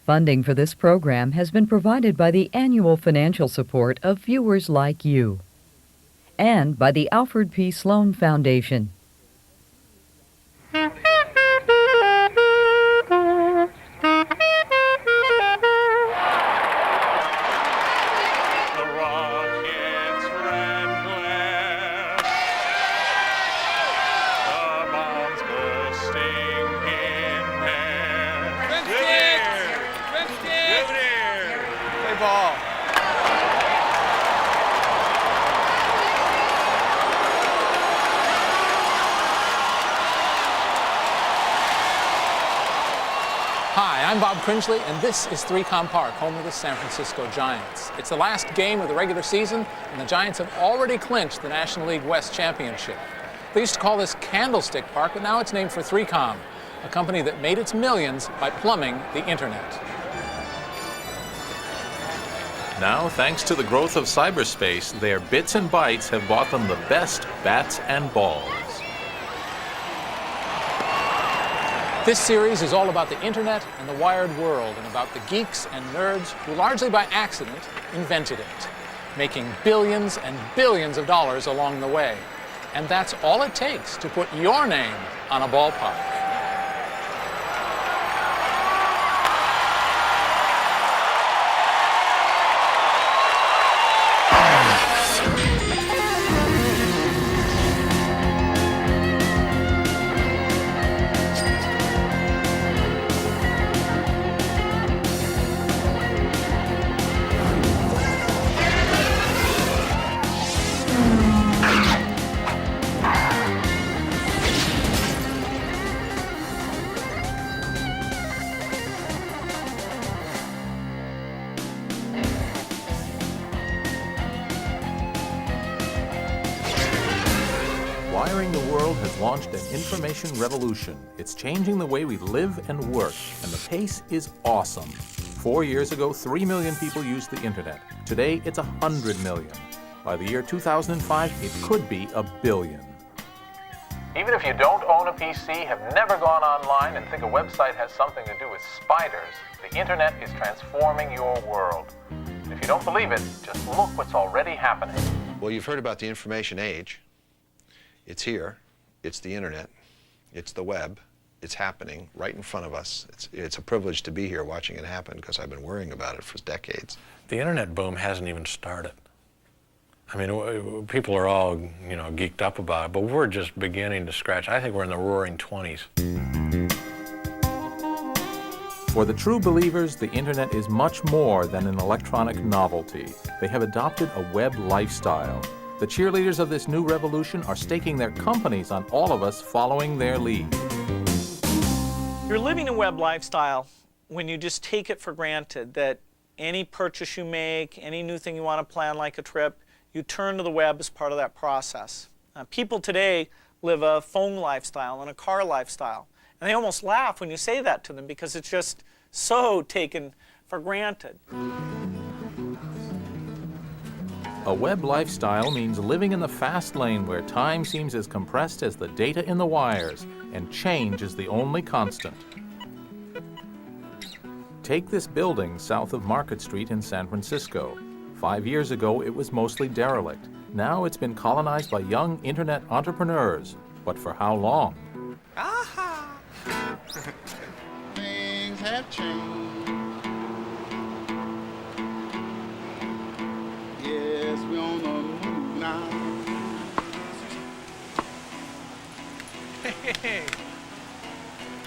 Funding for this program has been provided by the annual financial support of viewers like you and by the Alfred P. Sloan Foundation. Hi, I'm Bob Cringely, and this is 3Com Park, home of the San Francisco Giants. It's the last game of the regular season, and the Giants have already clinched the National League West Championship. They used to call this Candlestick Park, but now it's named for 3Com, a company that made its millions by plumbing the internet. Now, thanks to the growth of cyberspace, their bits and bytes have bought them the best bats and balls. This series is all about the internet and the wired world, and about the geeks and nerds who, largely by accident, invented it, making billions and billions of dollars along the way. And that's all it takes to put your name on a ballpark. Wiring the world has launched an information revolution. It's changing the way we live and work, and the pace is awesome. 4 years ago, 3 million people used the internet. Today, it's 100 million. By the year 2005, it could be 1 billion. Even if you don't own a PC, have never gone online, and think a website has something to do with spiders, the internet is transforming your world. And if you don't believe it, just look what's already happening. Well, you've heard about the information age. It's here. It's the internet. It's the web. It's happening right in front of us. It's a privilege to be here watching it happen because I've been worrying about it for decades. The internet boom hasn't even started. I mean, people are all, geeked up about it, but we're just beginning to scratch. I think we're in the roaring 20s. For the true believers, the internet is much more than an electronic novelty. They have adopted a web lifestyle. The cheerleaders of this new revolution are staking their companies on all of us following their lead. You're living a web lifestyle when you just take it for granted that any purchase you make, any new thing you want to plan like a trip, you turn to the web as part of that process. People today live a phone lifestyle and a car lifestyle. And they almost laugh when you say that to them because it's just so taken for granted. A web lifestyle means living in the fast lane where time seems as compressed as the data in the wires, and change is the only constant. Take this building south of Market Street in San Francisco. 5 years ago, it was mostly derelict. Now it's been colonized by young internet entrepreneurs. But for how long? Aha! Things have changed. Yes, we're on the move now. Hey.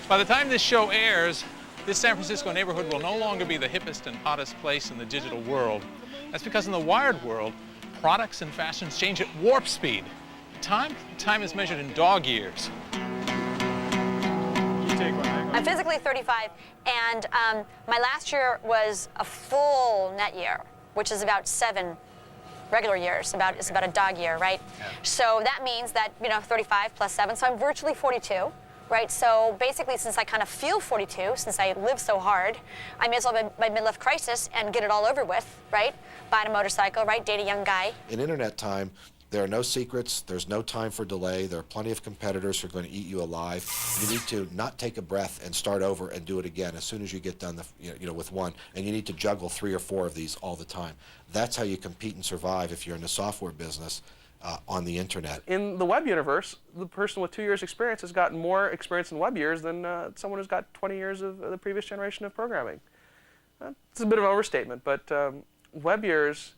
By the time this show airs, this San Francisco neighborhood will no longer be the hippest and hottest place in the digital world. That's because in the wired world, products and fashions change at warp speed. Time is measured in dog years. I'm physically 35, and my last year was a full net year, which is about 7 regular years. It's about a dog year, right? Yeah. So that means that 35 plus 7, so I'm virtually 42. Right, so basically, since I kind of feel 42, since I live so hard, I may as well have my midlife crisis and get it all over with, right? Buy a motorcycle, right? Date a young guy. In internet time, There are no secrets. There's no time for delay. There are plenty of competitors who are going to eat you alive. You need to not take a breath and start over and do it again as soon as you get done with one. And you need to juggle 3 or 4 of these all the time. That's how you compete and survive if you're in the software business on the internet. In the web universe, the person with 2 years experience has gotten more experience in web years than someone who's got 20 years of the previous generation of programming. It's a bit of an overstatement, but web years,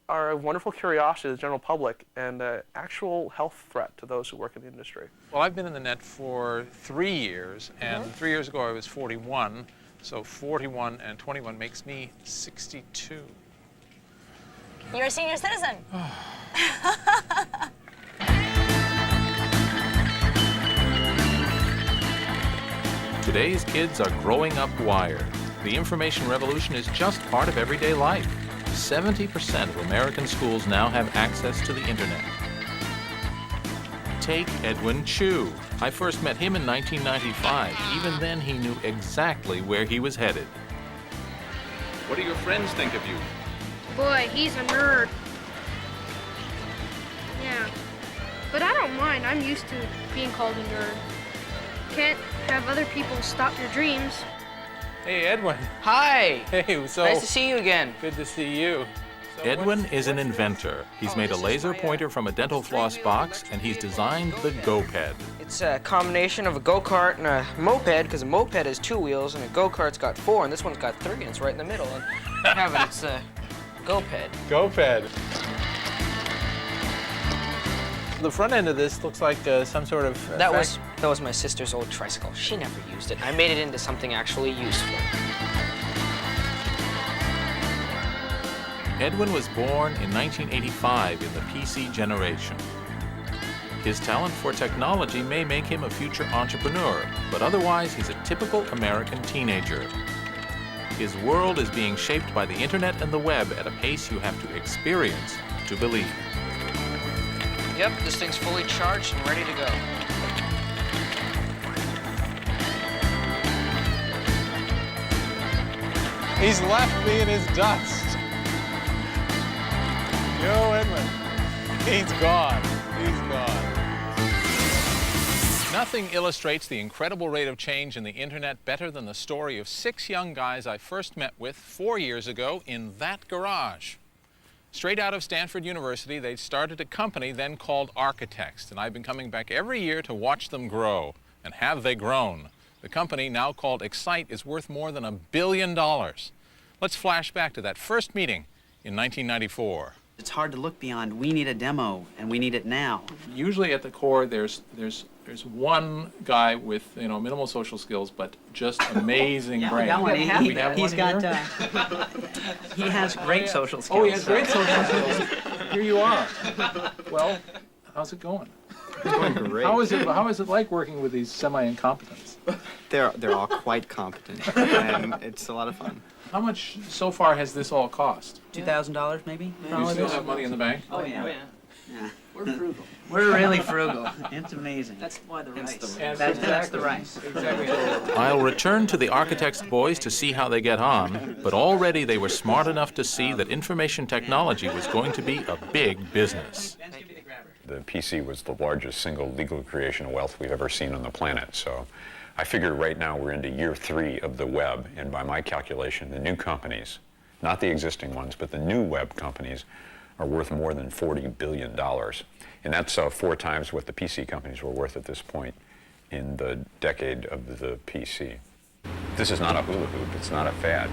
are a wonderful curiosity to the general public and an actual health threat to those who work in the industry. Well, I've been in the net for 3 years, and 3 years ago I was 41, so 41 and 21 makes me 62. You're a senior citizen. Today's kids are growing up wired. The information revolution is just part of everyday life. 70% of American schools now have access to the internet. Take Edwin Chu. I first met him in 1995. Even then, he knew exactly where he was headed. What do your friends think of you? Boy, he's a nerd. Yeah, but I don't mind. I'm used to being called a nerd. Can't have other people stop your dreams. Hey, Edwin. Hi. Hey, so nice to see you again. Good to see you. So Edwin is an inventor. He's made a laser pointer from a dental floss box, and he's designed the GoPed. It's a combination of a go-kart and a moped, because a moped has 2 wheels and a go-kart's got 4, and this one's got 3, and it's right in the middle. And I have it. It's a GoPed. GoPed. The front end of this looks like some sort of... That was my sister's old tricycle. She never used it. I made it into something actually useful. Edwin was born in 1985 in the PC generation. His talent for technology may make him a future entrepreneur, but otherwise he's a typical American teenager. His world is being shaped by the internet and the web at a pace you have to experience to believe. Yep, this thing's fully charged and ready to go. He's left me in his dust. Yo, Edwin. He's gone. He's gone. Nothing illustrates the incredible rate of change in the internet better than the story of 6 young guys I first met with 4 years ago in that garage. Straight out of Stanford University, they started a company then called Architects, and I've been coming back every year to watch them grow. And have they grown? The company, now called Excite, is worth more than $1 billion. Let's flash back to that first meeting in 1994. It's hard to look beyond, we need a demo, and we need it now. Usually at the core, there's one guy with minimal social skills, but just amazing brain. He has great social skills. Oh, he has great social skills. Here you are. Well, how's it going? It's going great. How is it like working with these semi-incompetents? They're all quite competent, and it's a lot of fun. How much so far has this all cost? $2,000 maybe? You still have money in the bank? Oh yeah. Yeah. We're frugal. We're really frugal. It's amazing. That's why the rice. That's the rice. Exactly. I'll return to the Architects boys to see how they get on, but already they were smart enough to see that information technology was going to be a big business. The PC was the largest single legal creation of wealth we've ever seen on the planet, so I figure right now we're into year 3 of the web, and by my calculation, the new companies, not the existing ones, but the new web companies, are worth more than $40 billion. And that's 4 times what the PC companies were worth at this point in the decade of the PC. This is not a hula hoop, it's not a fad.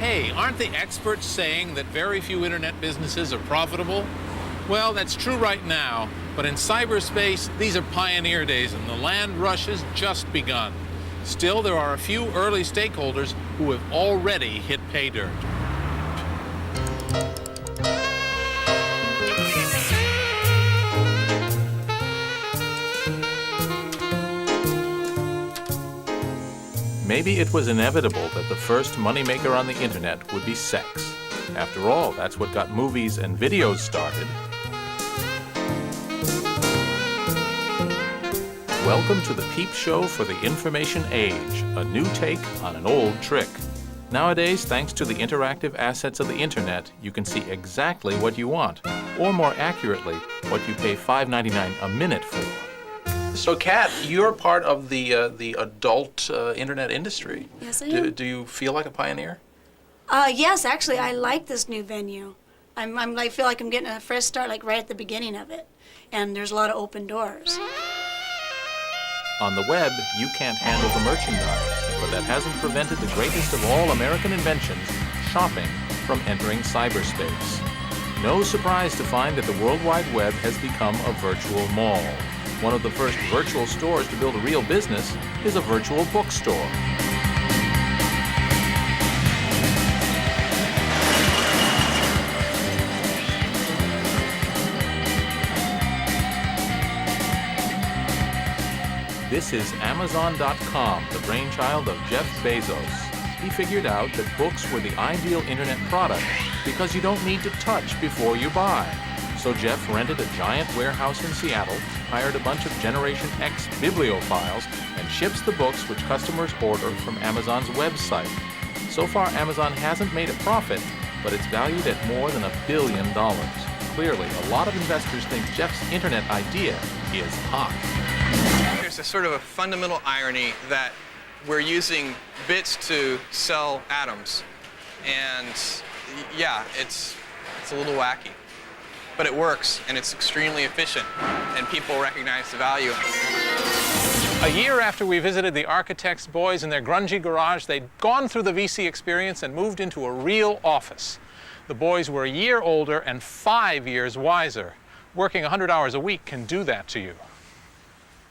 Hey, aren't the experts saying that very few internet businesses are profitable? Well, that's true right now, but in cyberspace, these are pioneer days and the land rush has just begun. Still, there are a few early stakeholders who have already hit pay dirt. Maybe it was inevitable that the first moneymaker on the internet would be sex. After all, that's what got movies and videos started. Welcome to the Peep Show for the Information Age, a new take on an old trick. Nowadays, thanks to the interactive assets of the Internet, you can see exactly what you want, or more accurately, what you pay $5.99 a minute for. So, Kat, you're part of the adult Internet industry. Yes, I am. Do you feel like a pioneer? Yes, actually, I like this new venue. I feel like I'm getting a fresh start, like right at the beginning of it, and there's a lot of open doors. On the web, you can't handle the merchandise, but that hasn't prevented the greatest of all American inventions, shopping, from entering cyberspace. No surprise to find that the World Wide Web has become a virtual mall. One of the first virtual stores to build a real business is a virtual bookstore. This is Amazon.com, the brainchild of Jeff Bezos. He figured out that books were the ideal internet product because you don't need to touch before you buy. So Jeff rented a giant warehouse in Seattle, hired a bunch of Generation X bibliophiles, and ships the books which customers order from Amazon's website. So far, Amazon hasn't made a profit, but it's valued at more than $1 billion. Clearly, a lot of investors think Jeff's internet idea is hot. There's a sort of a fundamental irony that we're using bits to sell atoms. And yeah, it's a little wacky. But it works, and it's extremely efficient, and people recognize the value. A year after we visited the architects' boys in their grungy garage, they'd gone through the VC experience and moved into a real office. The boys were a year older and 5 years wiser. Working 100 hours a week can do that to you.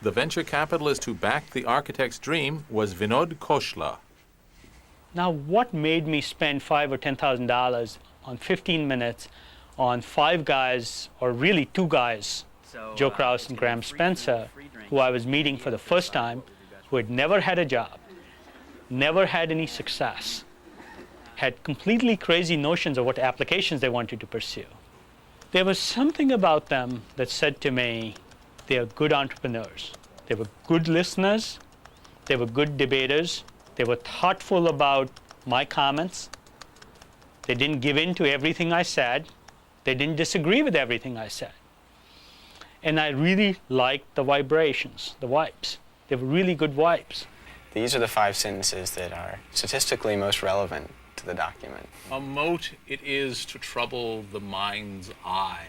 The venture capitalist who backed the architect's dream was Vinod Khosla. Now, what made me spend $5,000 or $10,000 on 15 minutes on 5 guys, or really 2 guys, Joe Kraus and Graham Spencer, who I was meeting for the first time, who had never had a job, never had any success, had completely crazy notions of what applications they wanted to pursue. There was something about them that said to me, they are good entrepreneurs. They were good listeners. They were good debaters. They were thoughtful about my comments. They didn't give in to everything I said. They didn't disagree with everything I said. And I really liked the vibrations, the vibes. They were really good vibes. These are the 5 sentences that are statistically most relevant to the document. A mote it is to trouble the mind's eye.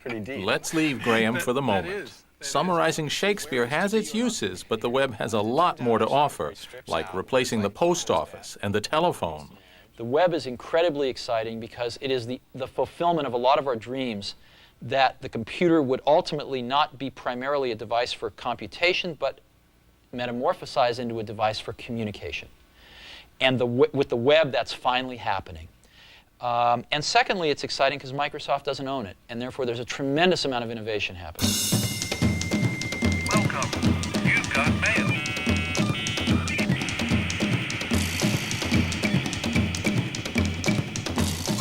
Pretty deep. Let's leave Graham for the moment. Summarizing Shakespeare has its uses, but the web has a lot more to offer, like replacing the post office and the telephone. The web is incredibly exciting because it is the fulfillment of a lot of our dreams that the computer would ultimately not be primarily a device for computation, but metamorphosize into a device for communication. And with the web, that's finally happening. And secondly, it's exciting because Microsoft doesn't own it, and therefore there's a tremendous amount of innovation happening. Welcome. You've got mail.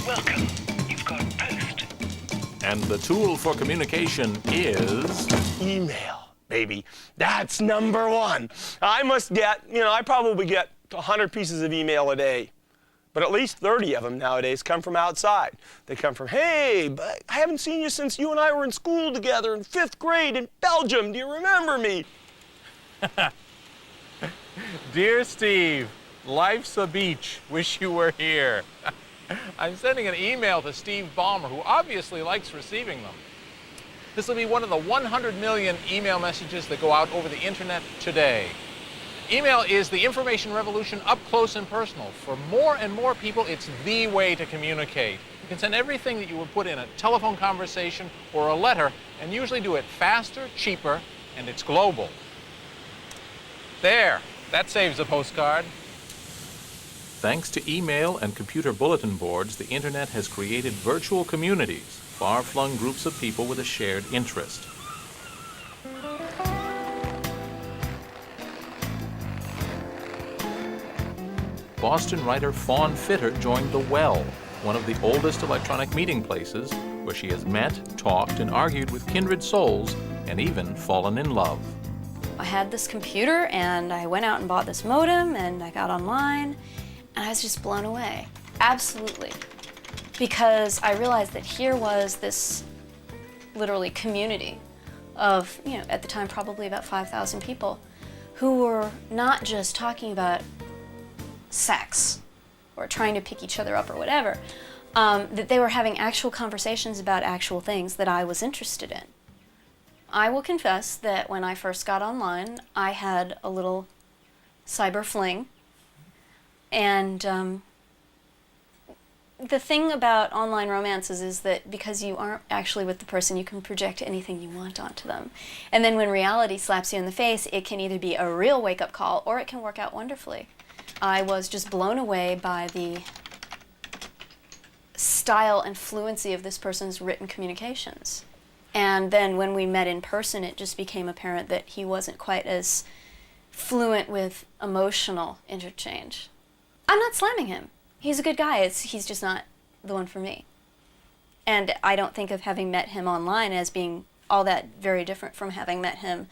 Welcome. You've got post. And the tool for communication is... email, baby. That's number 1. I must get, I probably get 100 pieces of email a day. But at least 30 of them nowadays come from outside. They come from, hey, but I haven't seen you since you and I were in school together in 5th grade in Belgium. Do you remember me? Dear Steve, life's a beach. Wish you were here. I'm sending an email to Steve Ballmer, who obviously likes receiving them. This will be one of the 100 million email messages that go out over the internet today. Email is the information revolution up close and personal. For more and more people, it's the way to communicate. You can send everything that you would put in a telephone conversation or a letter, and usually do it faster, cheaper, and it's global. There, that saves a postcard. Thanks to email and computer bulletin boards, the internet has created virtual communities, far-flung groups of people with a shared interest. Boston writer Fawn Fitter joined The Well, one of the oldest electronic meeting places, where she has met, talked, and argued with kindred souls, and even fallen in love. I had this computer and I went out and bought this modem and I got online and I was just blown away, absolutely. Because I realized that here was this literally community of, at the time probably about 5,000 people who were not just talking about sex or trying to pick each other up or whatever, that they were having actual conversations about actual things that I was interested in. I will confess that when I first got online, I had a little cyber fling. And the thing about online romances is that because you aren't actually with the person, you can project anything you want onto them. And then when reality slaps you in the face, it can either be a real wake-up call or it can work out wonderfully. I was just blown away by the style and fluency of this person's written communications. And then when we met in person, it just became apparent that he wasn't quite as fluent with emotional interchange. I'm not slamming him. He's a good guy. He's just not the one for me. And I don't think of having met him online as being all that very different from having met him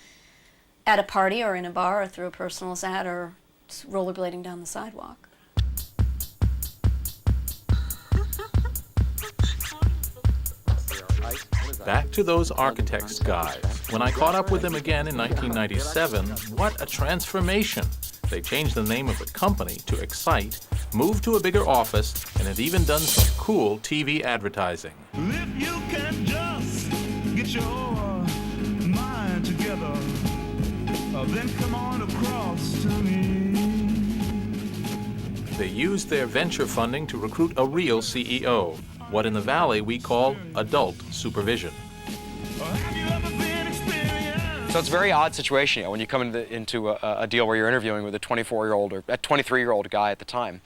at a party or in a bar or through a personals ad or rollerblading down the sidewalk. Back to those architects guys. When I caught up with them again in 1997, what a transformation. They changed the name of the company to Excite, moved to a bigger office, and had even done some cool TV advertising. If you can just get your mind together, then come on across to me. They used their venture funding to recruit a real CEO, what in the Valley we call adult supervision. So it's a very odd situation when you come into a deal where you're interviewing with a 24-year-old or a 23-year-old guy at the time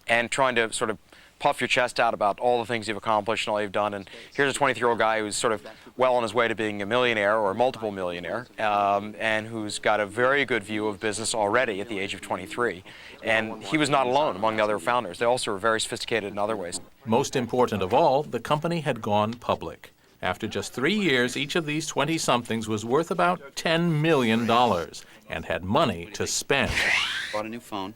and trying to sort of puff your chest out about all the things you've accomplished and all you've done. And here's a 23-year-old guy who's sort of well on his way to being a millionaire or a multiple millionaire and who's got a very good view of business already at the age of 23. And he was not alone among the other founders. They also were very sophisticated in other ways. Most important of all, the company had gone public. After just 3 years, each of these 20-somethings was worth about $10 million and had money to spend. Bought a new phone.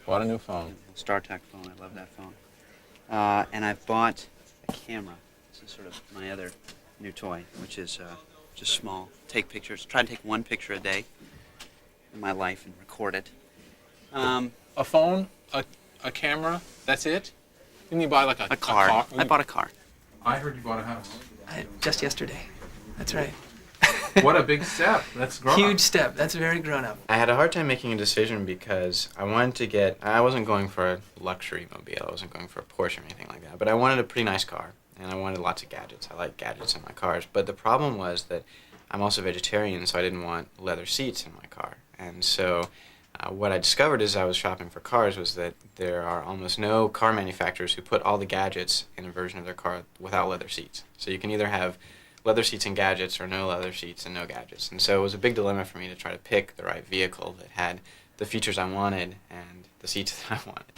Bought a new phone. StarTAC phone. I love that phone. And I've bought a camera. This is sort of my other new toy, which is just small. Take pictures. Try to take one picture a day in my life and record it. A phone, a camera, that's it? Didn't you buy like a car? I bought a car. I heard you bought a house. Just yesterday. That's right. What a big step. That's grown up. Huge step. That's very grown up. I had a hard time making a decision because I wasn't going for a luxury mobile. I wasn't going for a Porsche or anything like that. But I wanted a pretty nice car, and I wanted lots of gadgets. I like gadgets in my cars. But the problem was that I'm also vegetarian, so I didn't want leather seats in my car. And so what I discovered as I was shopping for cars was that there are almost no car manufacturers who put all the gadgets in a version of their car without leather seats. So you can either have leather seats and gadgets or no leather seats and no gadgets. And so it was a big dilemma for me to try to pick the right vehicle that had the features I wanted and the seats that I wanted.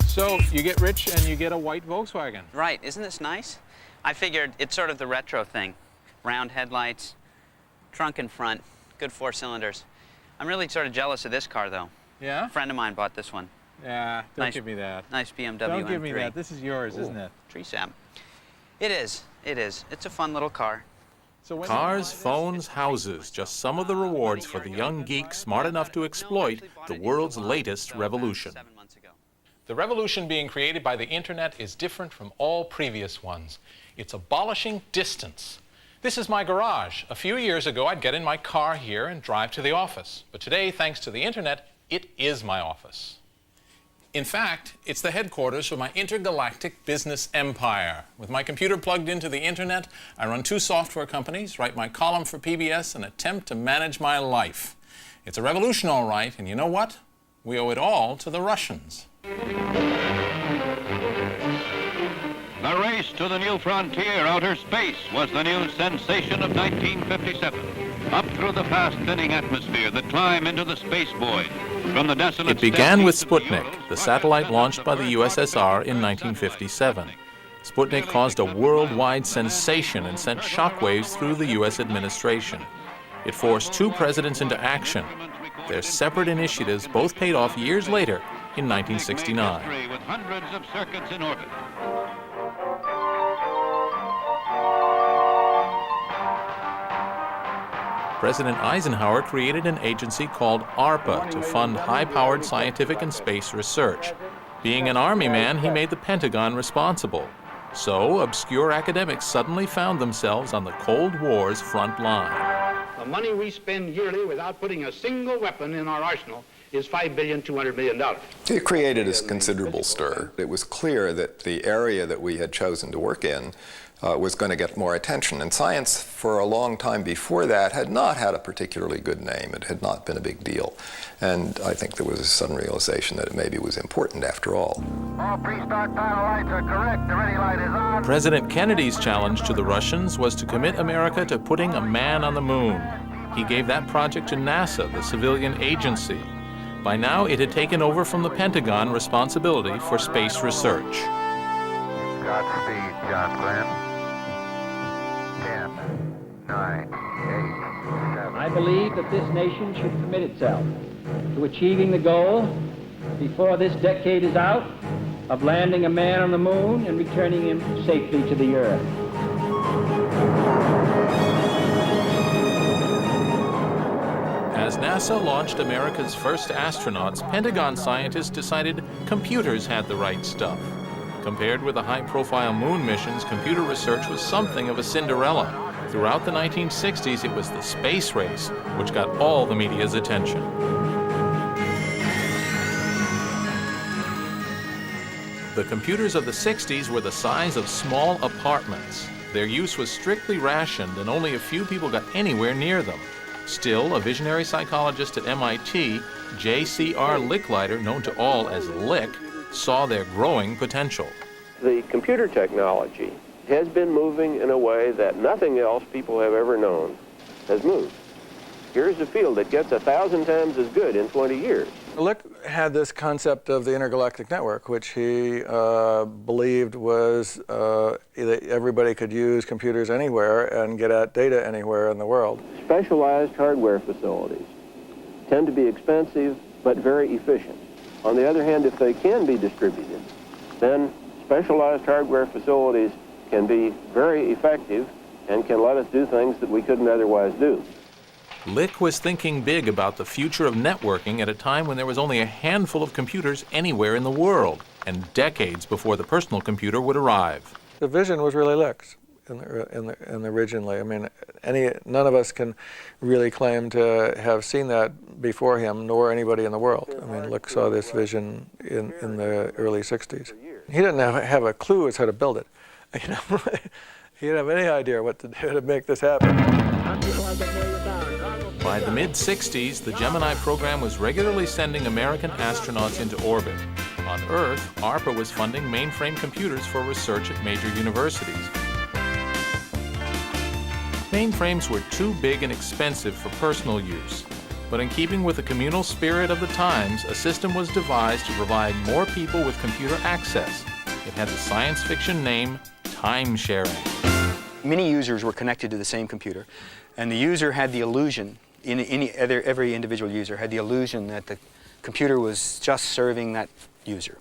So you get rich and you get a white Volkswagen. Right. Isn't this nice? I figured it's sort of the retro thing. Round headlights, trunk in front, good 4 cylinders. I'm really sort of jealous of this car, though. Yeah? A friend of mine bought this one. Yeah, don't give me that. Nice BMW Don't give M3. me that. This is yours, isn't it? Tree sap. It is. It is. It's a fun little car. Cars, phones, houses, just some of the rewards for the young geek smart enough to exploit the world's latest revolution. The revolution being created by the internet is different from all previous ones. It's abolishing distance. This is my garage. A few years ago, I'd get in my car here and drive to the office. But today, thanks to the internet, it is my office. In fact, it's the headquarters for my intergalactic business empire. With my computer plugged into the internet, I run 2 software companies, write my column for PBS, and attempt to manage my life. It's a revolution, all right, and you know what? We owe it all to the Russians. The race to the new frontier, outer space, was the new sensation of 1957. Up through the fast-thinning atmosphere, the climb into the space void. From the desolate It began with Sputnik, the satellite launched by the USSR in 1957. Sputnik caused a worldwide sensation and sent shockwaves through the U.S. administration. It forced two presidents into action. Their separate initiatives both paid off years later in 1969. With hundreds of circuits in orbit. President Eisenhower created an agency called ARPA to fund high-powered scientific and space research. Being an Army man, he made the Pentagon responsible. So, obscure academics suddenly found themselves on the Cold War's front line. The money we spend yearly without putting a single weapon in our arsenal is $5.2 billion. It created a considerable stir. It was clear that the area that we had chosen to work in was going to get more attention. And science, for a long time before that, had not had a particularly good name. It had not been a big deal. And I think there was a sudden realization that it maybe was important after all. All pre-start panel lights are correct. The ready light is on. President Kennedy's challenge to the Russians was to commit America to putting a man on the moon. He gave that project to NASA, the civilian agency. By now, it had taken over from the Pentagon responsibility for space research. Godspeed, John Glenn. 10, 9, 8, 7. I believe that this nation should commit itself to achieving the goal, before this decade is out, of landing a man on the moon and returning him safely to the Earth. As NASA launched America's first astronauts, Pentagon scientists decided computers had the right stuff. Compared with the high-profile moon missions, computer research was something of a Cinderella. Throughout the 1960s, it was the space race which got all the media's attention. The computers of the 60s were the size of small apartments. Their use was strictly rationed, and only a few people got anywhere near them. Still, a visionary psychologist at MIT, J.C.R. Licklider, known to all as Lick, saw their growing potential. The computer technology has been moving in a way that nothing else people have ever known has moved. Here's a field that gets 1,000 times as good in 20 years. Lick had this concept of the intergalactic network, which he believed was that everybody could use computers anywhere and get at data anywhere in the world. Specialized hardware facilities tend to be expensive but very efficient. On the other hand, if they can be distributed, then specialized hardware facilities can be very effective and can let us do things that we couldn't otherwise do. Lick was thinking big about the future of networking at a time when there was only a handful of computers anywhere in the world, and decades before the personal computer would arrive. The vision was really Lick's originally. I mean, none of us can really claim to have seen that before him, nor anybody in the world. I mean, Lick saw this vision in the early 60s. He didn't have a clue as how to build it. You know, he didn't have any idea what to do to make this happen. By the mid-60s, the Gemini program was regularly sending American astronauts into orbit. On Earth, ARPA was funding mainframe computers for research at major universities. Mainframes were too big and expensive for personal use. But in keeping with the communal spirit of the times, a system was devised to provide more people with computer access. It had the science fiction name time sharing. Many users were connected to the same computer, and the user had the illusion, every individual user had the illusion that the computer was just serving that user.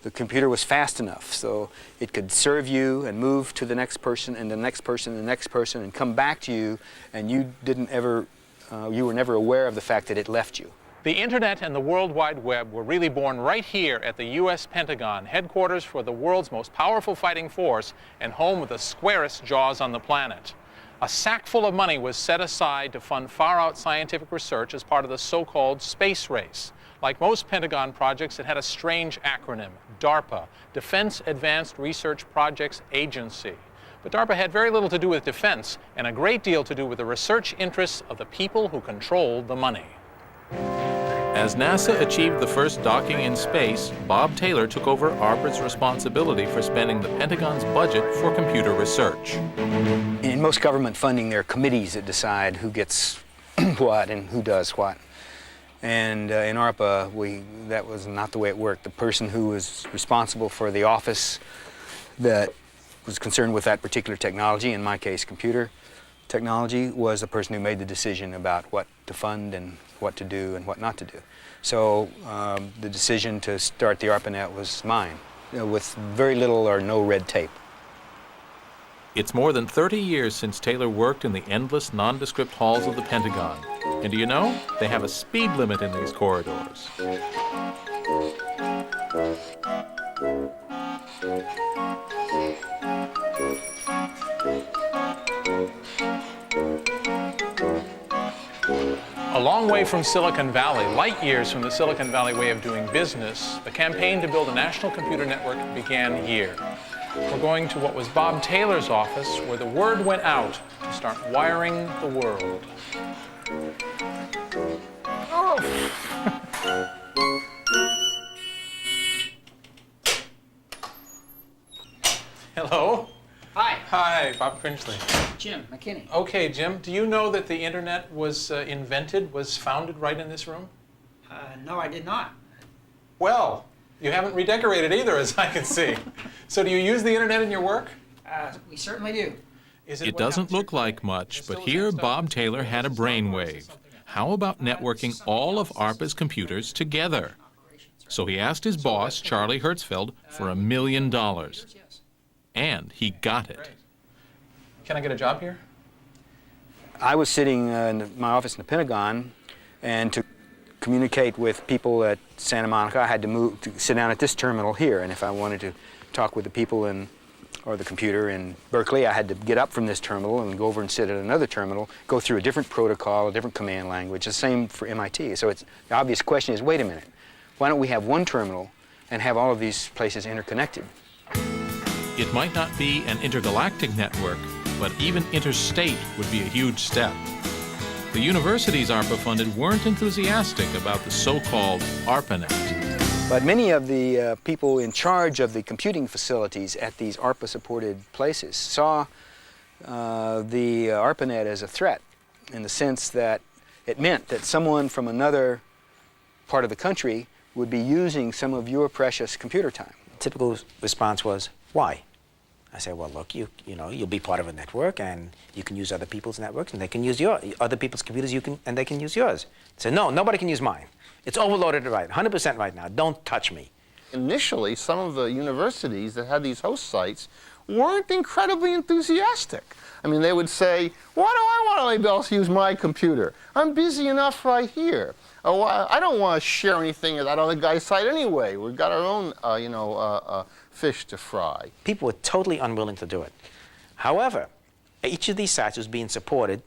The computer was fast enough so it could serve you and move to the next person and the next person and the next person and come back to you, and you were never aware of the fact that it left you. The Internet and the World Wide Web were really born right here at the U.S. Pentagon, headquarters for the world's most powerful fighting force and home with the squarest jaws on the planet. A sack full of money was set aside to fund far-out scientific research as part of the so-called space race. Like most Pentagon projects, it had a strange acronym, DARPA, Defense Advanced Research Projects Agency. But DARPA had very little to do with defense and a great deal to do with the research interests of the people who controlled the money. As NASA achieved the first docking in space, Bob Taylor took over ARPA's responsibility for spending the Pentagon's budget for computer research. In most government funding, there are committees that decide who gets what and who does what. And in ARPA, that was not the way it worked. The person who was responsible for the office that was concerned with that particular technology, in my case, computer, technology was the person who made the decision about what to fund and what to do and what not to do. So the decision to start the ARPANET was mine, with very little or no red tape. It's more than 30 years since Taylor worked in the endless, nondescript halls of the Pentagon. And do you know, they have a speed limit in these corridors. A long way from Silicon Valley, light years from the Silicon Valley way of doing business, the campaign to build a national computer network began here. We're going to what was Bob Taylor's office, where the word went out to start wiring the world. Hello. Hi. Hi, Bob Cringely. Jim McKinney. Okay, Jim, do you know that the internet was was founded right in this room? No, I did not. Well, you haven't redecorated either, as I can see. So do you use the internet in your work? We certainly do. It doesn't look like much, but here Bob Taylor had a brainwave. How about networking all of ARPA's computers together? So he asked his boss, Charlie Hertzfeld, for $1 million. And he got it. Can I get a job here? I was sitting in my office in the Pentagon, and to communicate with people at Santa Monica, I had to sit down at this terminal here. And if I wanted to talk with the people or the computer in Berkeley, I had to get up from this terminal and go over and sit at another terminal, go through a different protocol, a different command language. The same for MIT. So the obvious question is, wait a minute, why don't we have one terminal and have all of these places interconnected? It might not be an intergalactic network, but even interstate would be a huge step. The universities ARPA funded weren't enthusiastic about the so-called ARPANET. But many of the people in charge of the computing facilities at these ARPA-supported places saw the ARPANET as a threat, in the sense that it meant that someone from another part of the country would be using some of your precious computer time. Typical response was, why? I said, well, look, you'll be part of a network, and you can use other people's networks, and they can use other people's computers, and they can use yours. I said, no, nobody can use mine. It's overloaded right, 100% right now. Don't touch me. Initially, some of the universities that had these host sites weren't incredibly enthusiastic. I mean, they would say, why do I want anybody else to use my computer? I'm busy enough right here. Oh, I don't want to share anything at that other guy's site anyway. We've got our own, fish to fry. People were totally unwilling to do it. However, each of these sites was being supported,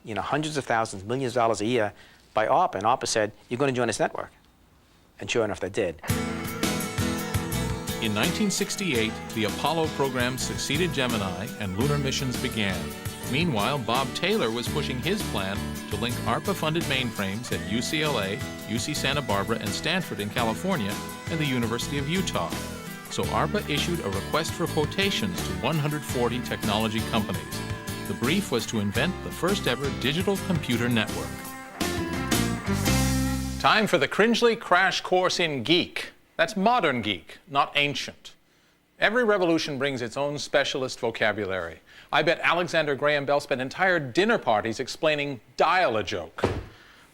hundreds of thousands, millions of dollars a year by ARPA, and ARPA said, you're going to join this network. And sure enough, they did. In 1968, the Apollo program succeeded Gemini and lunar missions began. Meanwhile, Bob Taylor was pushing his plan to link ARPA-funded mainframes at UCLA, UC Santa Barbara, and Stanford in California, and the University of Utah. So ARPA issued a request for quotations to 140 technology companies. The brief was to invent the first ever digital computer network. Time for the Cringely Crash Course in Geek. That's modern geek, not ancient. Every revolution brings its own specialist vocabulary. I bet Alexander Graham Bell spent entire dinner parties explaining dial-a-joke.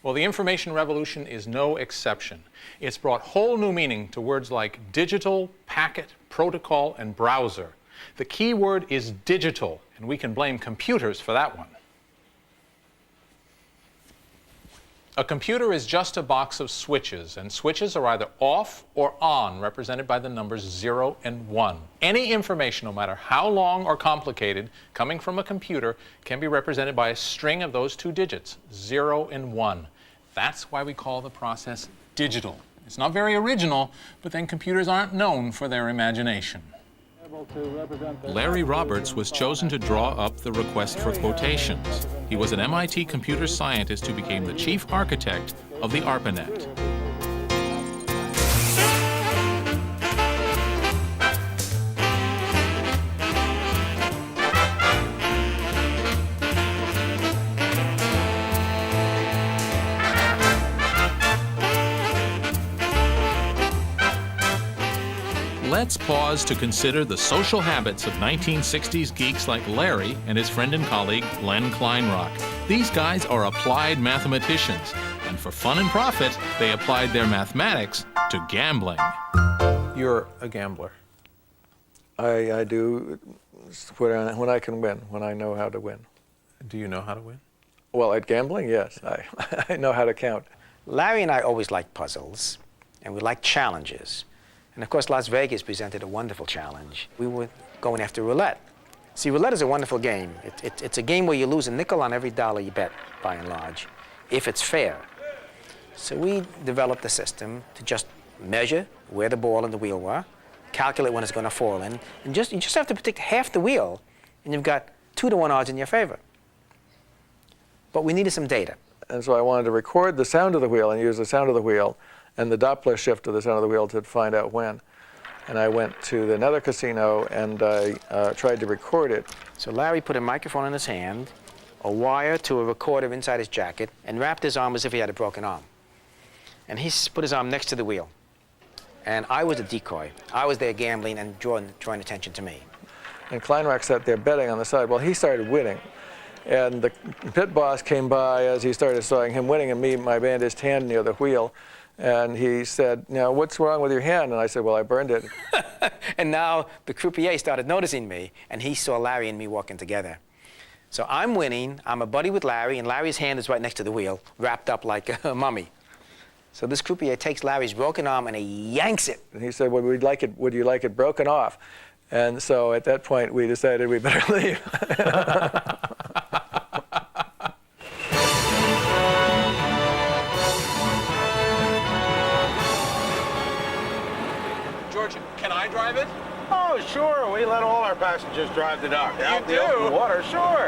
Well, the information revolution is no exception. It's brought whole new meaning to words like digital, packet, protocol, and browser. The key word is digital, and we can blame computers for that one. A computer is just a box of switches, and switches are either off or on, represented by the numbers 0 and 1. Any information, no matter how long or complicated, coming from a computer can be represented by a string of those two digits, 0 and 1. That's why we call the process digital. It's not very original, but then computers aren't known for their imagination. Larry Roberts was chosen to draw up the request for quotations. He was an MIT computer scientist who became the chief architect of the ARPANET. Let's pause to consider the social habits of 1960s geeks like Larry and his friend and colleague, Len Kleinrock. These guys are applied mathematicians, and for fun and profit, they applied their mathematics to gambling. You're a gambler. I do when I can win, when I know how to win. Do you know how to win? Well, at gambling, yes. I know how to count. Larry and I always liked puzzles, and we liked challenges. And of course, Las Vegas presented a wonderful challenge. We were going after roulette. See, roulette is a wonderful game. It's a game where you lose a nickel on every dollar you bet, by and large, if it's fair. So we developed a system to just measure where the ball and the wheel were, calculate when it's going to fall in, and you just have to predict half the wheel, and you've got 2-to-1 odds in your favor. But we needed some data. And so I wanted to record the sound of the wheel and use the sound of the wheel and the Doppler shift of the sound of the wheel to find out when. And I went to another casino and I tried to record it. So Larry put a microphone in his hand, a wire to a recorder inside his jacket, and wrapped his arm as if he had a broken arm. And he put his arm next to the wheel. And I was a decoy. I was there gambling and drawing attention to me. And Kleinrock sat there betting on the side. Well, he started winning. And the pit boss came by as he started sawing him winning, and my bandaged hand near the wheel. And he said, "Now, what's wrong with your hand?" And I said, "Well, I burned it." And now the croupier started noticing me, and he saw Larry and me walking together. So I'm winning, I'm a buddy with Larry, and Larry's hand is right next to the wheel, wrapped up like a mummy. So this croupier takes Larry's broken arm and he yanks it. And he said, "Well, would you like it broken off?" And so at that point, we decided we better leave. George, can I drive it? Oh, sure. We let all our passengers drive the dock. Out You the do? open water, sure.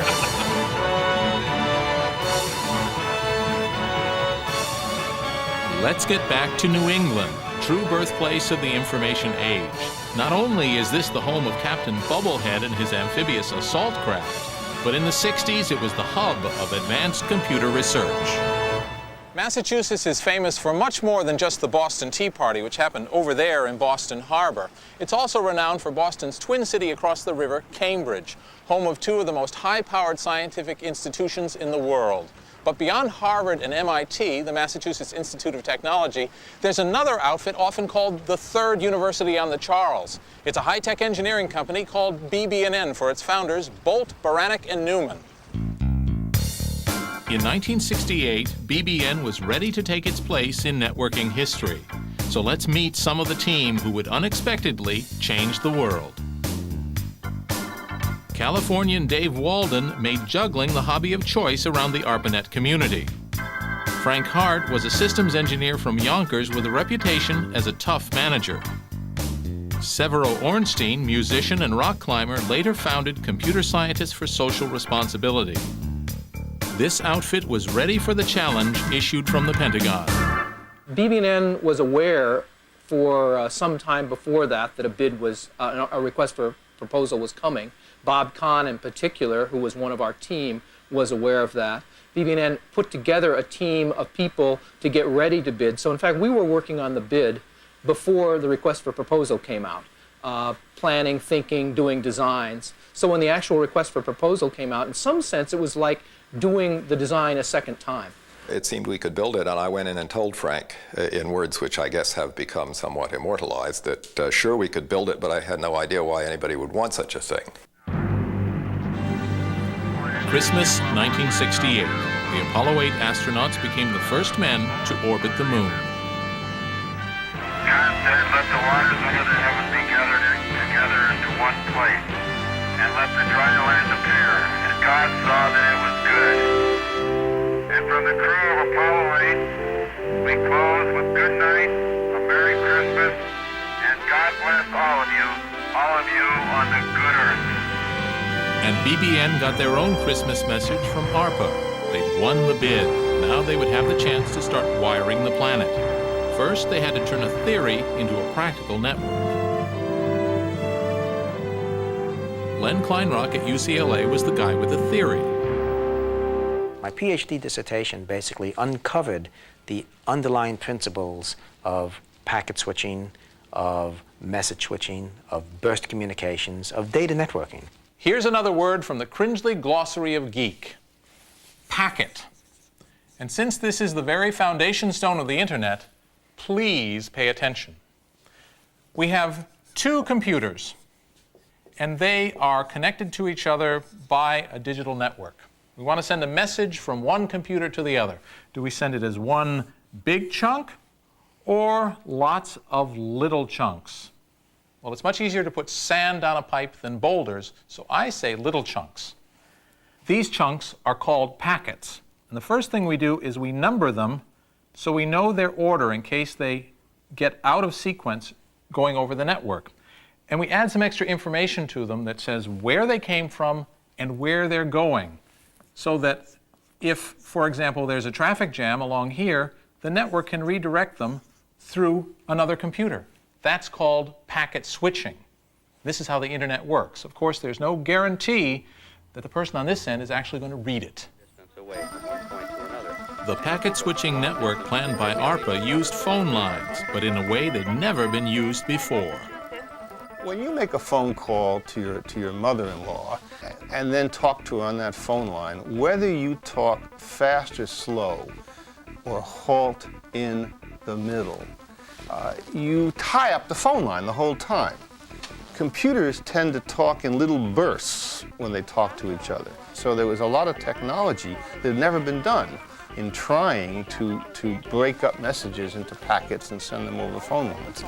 Let's get back to New England, true birthplace of the information age. Not only is this the home of Captain Bubblehead and his amphibious assault craft, but in the 60s it was the hub of advanced computer research. Massachusetts is famous for much more than just the Boston Tea Party, which happened over there in Boston Harbor. It's also renowned for Boston's twin city across the river, Cambridge, home of two of the most high-powered scientific institutions in the world. But beyond Harvard and MIT, the Massachusetts Institute of Technology, there's another outfit often called the third university on the Charles. It's a high-tech engineering company called BB&N for its founders, Bolt, Baranek, and Newman. In 1968, BBN was ready to take its place in networking history. So let's meet some of the team who would unexpectedly change the world. Californian Dave Walden made juggling the hobby of choice around the ARPANET community. Frank Hart was a systems engineer from Yonkers with a reputation as a tough manager. Severo Ornstein, musician and rock climber, later founded Computer Scientists for Social Responsibility. This outfit was ready for the challenge issued from the Pentagon. BB&N was aware for some time before that a bid was, a request for proposal was coming. Bob Kahn in particular, who was one of our team, was aware of that. BB&N put together a team of people to get ready to bid. So in fact, we were working on the bid before the request for proposal came out. Planning, thinking, doing designs. So when the actual request for proposal came out, in some sense, it was like doing the design a second time. It seemed we could build it, and I went in and told Frank, in words which I guess have become somewhat immortalized, that sure we could build it, but I had no idea why anybody would want such a thing. Christmas 1968. The Apollo 8 astronauts became the first men to orbit the moon. God said, "Let the waters under the heaven be gathered together into one place, and let the dry land appear." And God saw that it was good. And from the crew of Apollo 8, we close with good night, a Merry Christmas, and God bless all of you on the good earth. And BBN got their own Christmas message from ARPA. They'd won the bid. Now they would have the chance to start wiring the planet. First, they had to turn a theory into a practical network. Len Kleinrock at UCLA was the guy with the theory. My PhD dissertation basically uncovered the underlying principles of packet switching, of message switching, of burst communications, of data networking. Here's another word from the Cringely Glossary of Geek: packet. And since this is the very foundation stone of the Internet, please pay attention. We have two computers, and they are connected to each other by a digital network. We want to send a message from one computer to the other. Do we send it as one big chunk or lots of little chunks? Well, it's much easier to put sand on a pipe than boulders, so I say little chunks. These chunks are called packets. And the first thing we do is we number them so we know their order in case they get out of sequence going over the network. And we add some extra information to them that says where they came from and where they're going, so that if, for example, there's a traffic jam along here, the network can redirect them through another computer. That's called packet switching. This is how the Internet works. Of course, there's no guarantee that the person on this end is actually going to read it. The packet switching network planned by ARPA used phone lines, but in a way they'd never been used before. When you make a phone call to your mother-in-law and then talk to her on that phone line, whether you talk fast or slow or halt in the middle, you tie up the phone line the whole time. Computers tend to talk in little bursts when they talk to each other. So there was a lot of technology that had never been done in trying to break up messages into packets and send them over phone lines.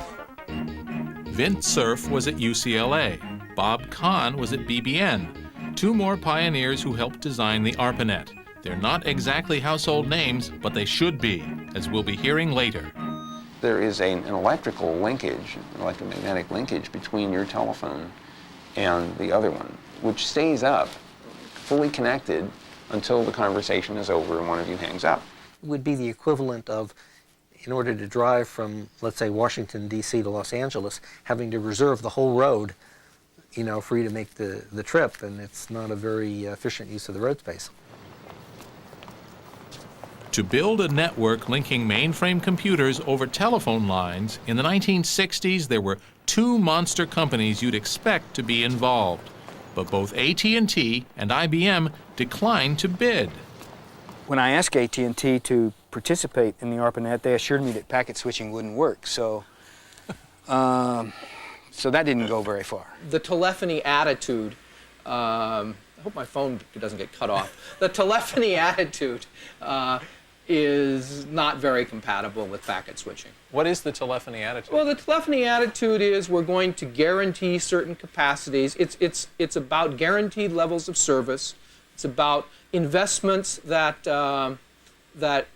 Vint Cerf was at UCLA. Bob Kahn was at BBN. Two more pioneers who helped design the ARPANET. They're not exactly household names, but they should be, as we'll be hearing later. There is an electrical linkage, an electromagnetic linkage between your telephone and the other one, which stays up, fully connected, until the conversation is over and one of you hangs up. It would be the equivalent of, in order to drive from, let's say, Washington, D.C. to Los Angeles, having to reserve the whole road, you know, for you to make the trip, and it's not a very efficient use of the road space. To build a network linking mainframe computers over telephone lines, in the 1960s there were two monster companies you'd expect to be involved. But both AT&T and IBM declined to bid. When I asked AT&T to participate in the ARPANET, they assured me that packet switching wouldn't work, so that didn't go very far. The telephony attitude, I hope my phone doesn't get cut off. The telephony attitude is not very compatible with packet switching. What is the telephony attitude? Well, the telephony attitude is we're going to guarantee certain capacities. It's about guaranteed levels of service. It's about investments that that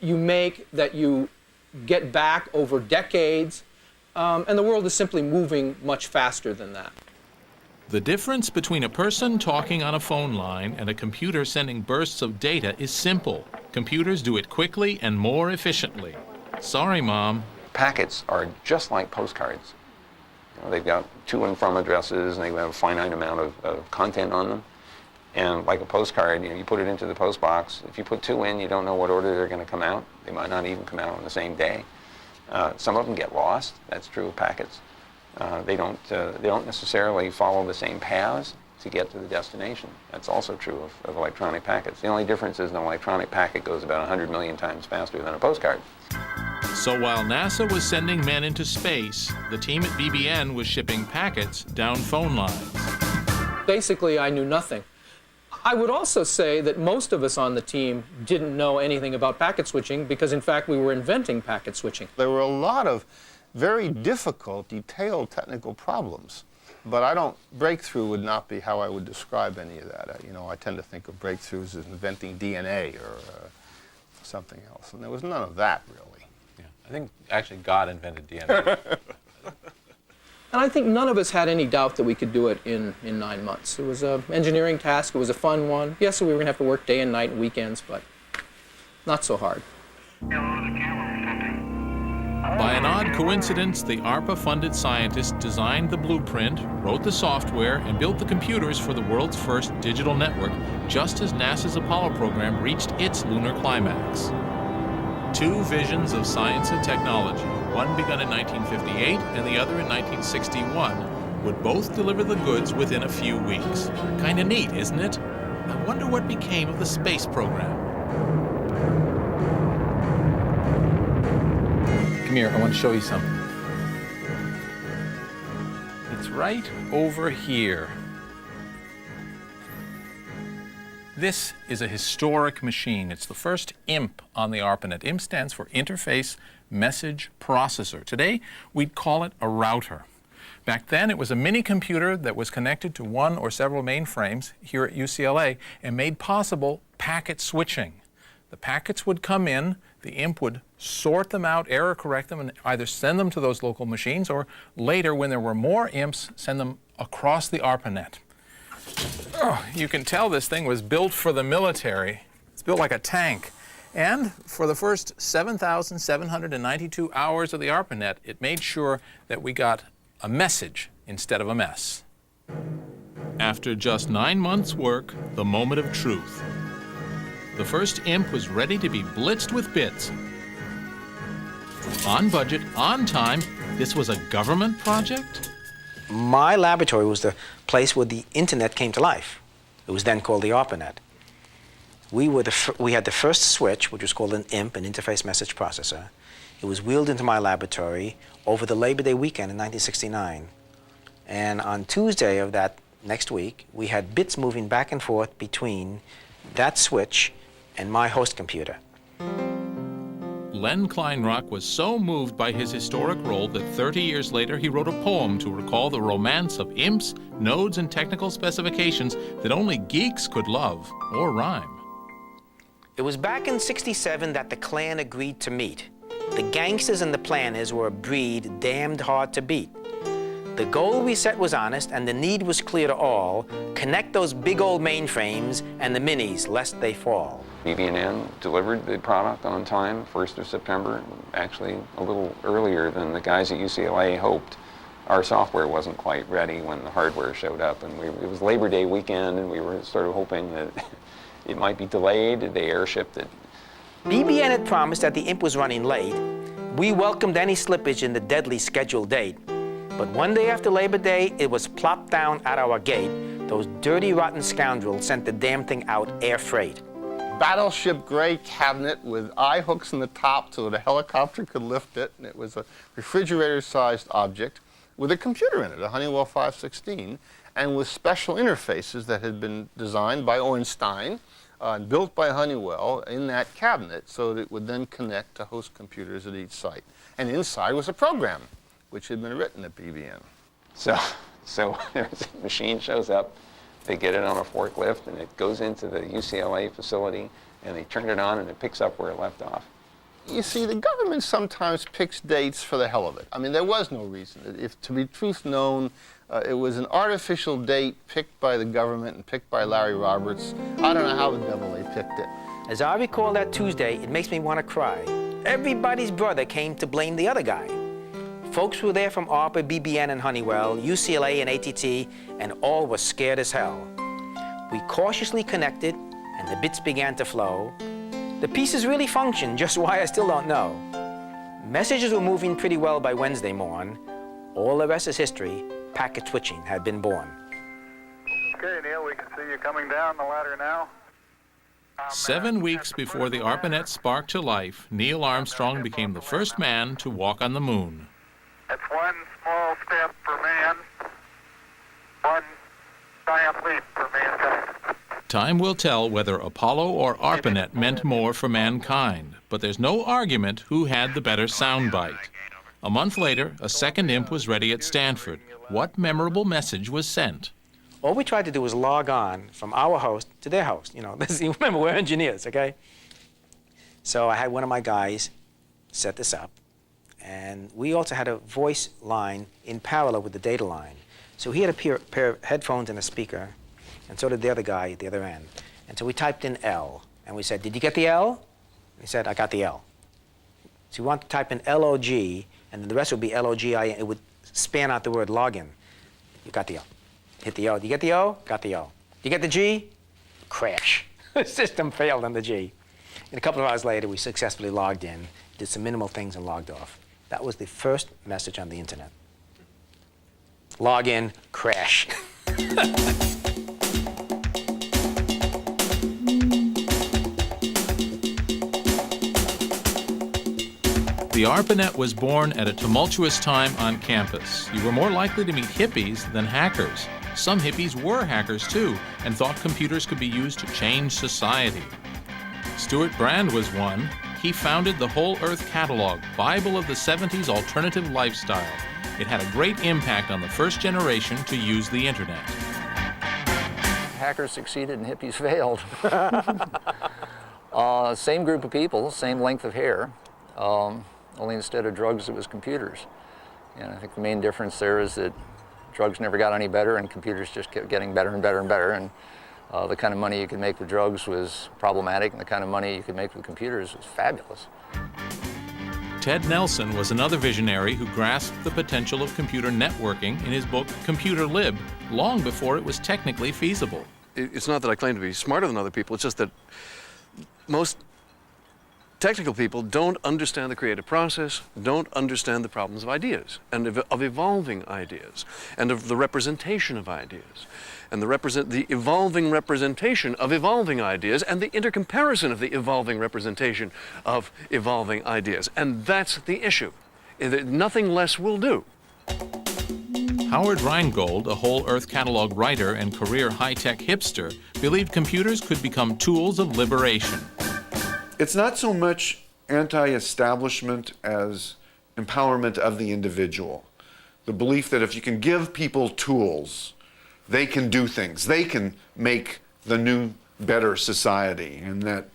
you make, that you get back over decades, and the world is simply moving much faster than that. The difference between a person talking on a phone line and a computer sending bursts of data is simple. Computers do it quickly and more efficiently. Sorry, Mom. Packets are just like postcards. You know, they've got to and from addresses, and they have a finite amount of content on them. And like a postcard, you put it into the post box. If you put two in, you don't know what order they're going to come out. They might not even come out on the same day. Some of them get lost. That's true of packets. They don't necessarily follow the same paths to get to the destination. That's also true of electronic packets. The only difference is an electronic packet goes about 100 million times faster than a postcard. So while NASA was sending men into space, the team at BBN was shipping packets down phone lines. Basically, I knew nothing. I would also say that most of us on the team didn't know anything about packet switching because, in fact, we were inventing packet switching. There were a lot of very difficult, detailed technical problems. But breakthrough would not be how I would describe any of that. I tend to think of breakthroughs as inventing DNA or something else. And there was none of that, really. Yeah, I think actually God invented DNA. And I think none of us had any doubt that we could do it in 9 months. It was an engineering task. It was a fun one. Yes, we were going to have to work day and night and weekends, but not so hard. By an odd coincidence, the ARPA-funded scientists designed the blueprint, wrote the software, and built the computers for the world's first digital network, just as NASA's Apollo program reached its lunar climax. Two visions of science and technology, one begun in 1958 and the other in 1961, would both deliver the goods within a few weeks. Kinda neat, isn't it? I wonder what became of the space program. Come here, I want to show you something. It's right over here. This is a historic machine. It's the first IMP on the ARPANET. IMP stands for Interface Message Processor. Today, we'd call it a router. Back then, it was a mini computer that was connected to one or several mainframes here at UCLA and made possible packet switching. The packets would come in, the IMP would sort them out, error correct them, and either send them to those local machines or later, when there were more IMPs, send them across the ARPANET. Oh, you can tell this thing was built for the military. It's built like a tank. And for the first 7,792 hours of the ARPANET, it made sure that we got a message instead of a mess. After just 9 months' work, the moment of truth. The first IMP was ready to be blitzed with bits. On budget, on time. This was a government project? My laboratory was the place where the internet came to life. It was then called the ARPANET. We had the first switch, which was called an IMP, an Interface Message Processor. It was wheeled into my laboratory over the Labor Day weekend in 1969. And on Tuesday of that next week, we had bits moving back and forth between that switch and my host computer. Len Kleinrock was so moved by his historic role that 30 years later he wrote a poem to recall the romance of imps, nodes, and technical specifications that only geeks could love or rhyme. It was back in '67 that the Klan agreed to meet. The gangsters and the planners were a breed damned hard to beat. The goal we set was honest, and the need was clear to all. Connect those big old mainframes and the minis, lest they fall. BB&N delivered the product on time, 1st of September, actually a little earlier than the guys at UCLA hoped. Our software wasn't quite ready when the hardware showed up, and it was Labor Day weekend, and we were sort of hoping that it might be delayed. They airshipped it. BB&N had promised that the IMP was running late. We welcomed any slippage in the deadly scheduled date. But one day after Labor Day, it was plopped down at our gate. Those dirty, rotten scoundrels sent the damn thing out air freight. Battleship gray cabinet with eye hooks in the top so that a helicopter could lift it. And it was a refrigerator-sized object with a computer in it, a Honeywell 516, and with special interfaces that had been designed by Ornstein and built by Honeywell in that cabinet so that it would then connect to host computers at each site. And inside was a program which had been written at BB&N. So the machine shows up, they get it on a forklift, and it goes into the UCLA facility, and they turn it on, and it picks up where it left off. You see, the government sometimes picks dates for the hell of it. I mean, there was no reason. If to be truth known, it was an artificial date picked by the government and picked by Larry Roberts. I don't know how the devil they picked it. As I recall that Tuesday, it makes me want to cry. Everybody's brother came to blame the other guy. Folks were there from ARPA, BB&N, and Honeywell, UCLA, and ATT, and all were scared as hell. We cautiously connected, and the bits began to flow. The pieces really functioned, just why I still don't know. Messages were moving pretty well by Wednesday morn. All the rest is history. Packet switching had been born. Okay, Neil, we can see you coming down the ladder now. 7 weeks before the ARPANET sparked to life, Neil Armstrong became the first man to walk on the moon. It's one small step for man, one giant leap for mankind. Time will tell whether Apollo or ARPANET meant more for mankind, but there's no argument who had the better soundbite. A month later, a second IMP was ready at Stanford. What memorable message was sent? All we tried to do was log on from our host to their host. You know, remember, we're engineers, okay? So I had one of my guys set this up, and we also had a voice line in parallel with the data line. So he had a pair of headphones and a speaker, and so did the other guy at the other end. And so we typed in L, and we said, "Did you get the L?" He said, "I got the L." So we want to type in LOG, and then the rest would be LOGIN. It would span out the word login. You got the L. Hit the O. Did you get the O? Got the O. Did you get the G? Crash. The system failed on the G. And a couple of hours later, we successfully logged in, did some minimal things, and logged off. That was the first message on the internet. Log in, crash. The ARPANET was born at a tumultuous time on campus. You were more likely to meet hippies than hackers. Some hippies were hackers too, and thought computers could be used to change society. Stuart Brand was one. He founded the Whole Earth Catalog, Bible of the 70s alternative lifestyle. It had a great impact on the first generation to use the internet. Hackers succeeded and hippies failed. Same group of people, same length of hair, only instead of drugs it was computers. And I think the main difference there is that drugs never got any better and computers just kept getting better and better and better. And the kind of money you could make with drugs was problematic, and the kind of money you could make with computers was fabulous. Ted Nelson was another visionary who grasped the potential of computer networking in his book Computer Lib, long before it was technically feasible. It's not that I claim to be smarter than other people, it's just that most technical people don't understand the creative process, don't understand the problems of ideas, and of evolving ideas, and of the representation of ideas, and the evolving representation of evolving ideas, and the intercomparison of the evolving representation of evolving ideas. And that's the issue. Nothing less will do. Howard Rheingold, a Whole Earth Catalog writer and career high-tech hipster, believed computers could become tools of liberation. It's not so much anti-establishment as empowerment of the individual. The belief that if you can give people tools, they can do things. They can make the new, better society. And that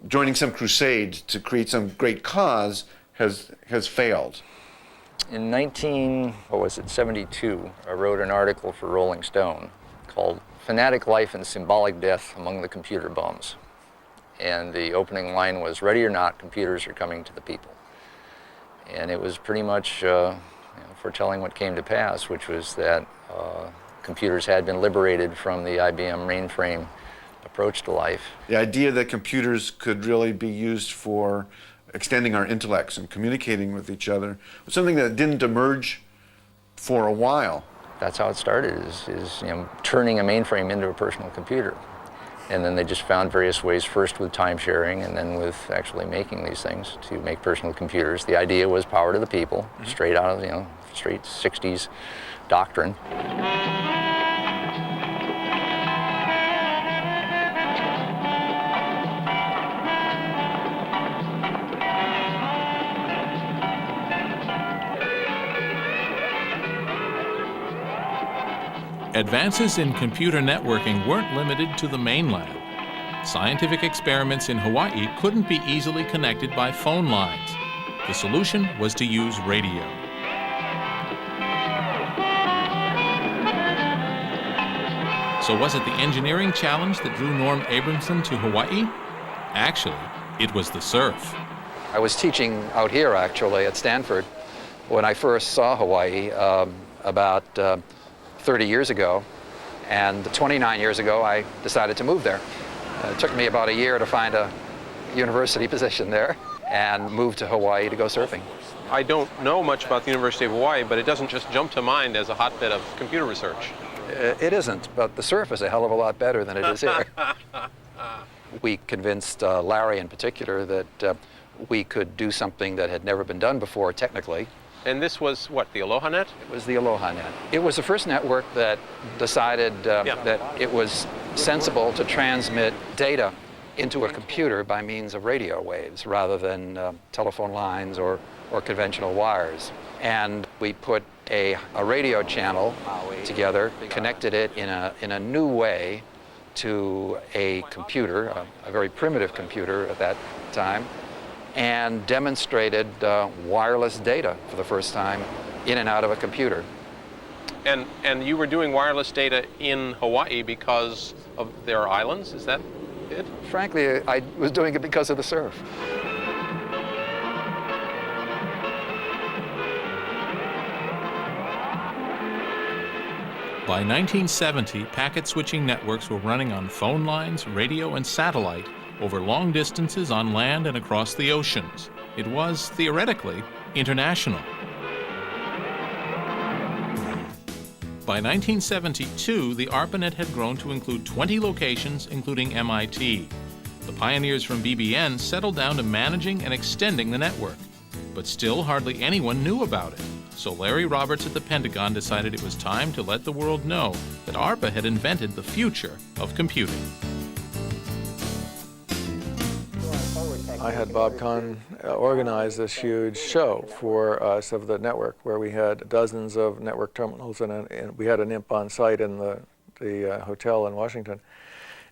joining some crusade to create some great cause has failed. In 1972, I wrote an article for Rolling Stone called Fanatic Life and Symbolic Death Among the Computer Bums. And the opening line was, "Ready or not, computers are coming to the people." And it was pretty much foretelling what came to pass, which was that computers had been liberated from the IBM mainframe approach to life. The idea that computers could really be used for extending our intellects and communicating with each other was something that didn't emerge for a while. That's how it started, is turning a mainframe into a personal computer. And then they just found various ways, first with time sharing and then with actually making these things to make personal computers. The idea was power to the people, straight out of, straight 60s doctrine. Advances in computer networking weren't limited to the mainland. Scientific experiments in Hawaii couldn't be easily connected by phone lines. The solution was to use radio. So was it the engineering challenge that drew Norm Abramson to Hawaii? Actually, it was the surf. I was teaching out here, actually, at Stanford, when I first saw Hawaii about 30 years ago, and 29 years ago I decided to move there. It took me about a year to find a university position there and moved to Hawaii to go surfing. I don't know much about the University of Hawaii, but it doesn't just jump to mind as a hotbed of computer research. It isn't, but the surf is a hell of a lot better than it is here. We convinced Larry in particular that we could do something that had never been done before technically. And this was what, the Aloha Net? It was the Aloha Net. It was the first network that decided that it was sensible to transmit data into a computer by means of radio waves rather than telephone lines or conventional wires. And we put a radio channel together, connected it in a new way to a computer, a very primitive computer at that time, and demonstrated wireless data for the first time in and out of a computer. And you were doing wireless data in Hawaii because of their islands, is that it? Frankly, I was doing it because of the surf. By 1970, packet switching networks were running on phone lines, radio, and satellite, over long distances on land and across the oceans. It was, theoretically, international. By 1972, the ARPANET had grown to include 20 locations, including MIT. The pioneers from BBN settled down to managing and extending the network. But still, hardly anyone knew about it. So Larry Roberts at the Pentagon decided it was time to let the world know that ARPA had invented the future of computing. I had Bob Kahn organize this huge show for us of the network, where we had dozens of network terminals, and we had an imp on site in the hotel in Washington.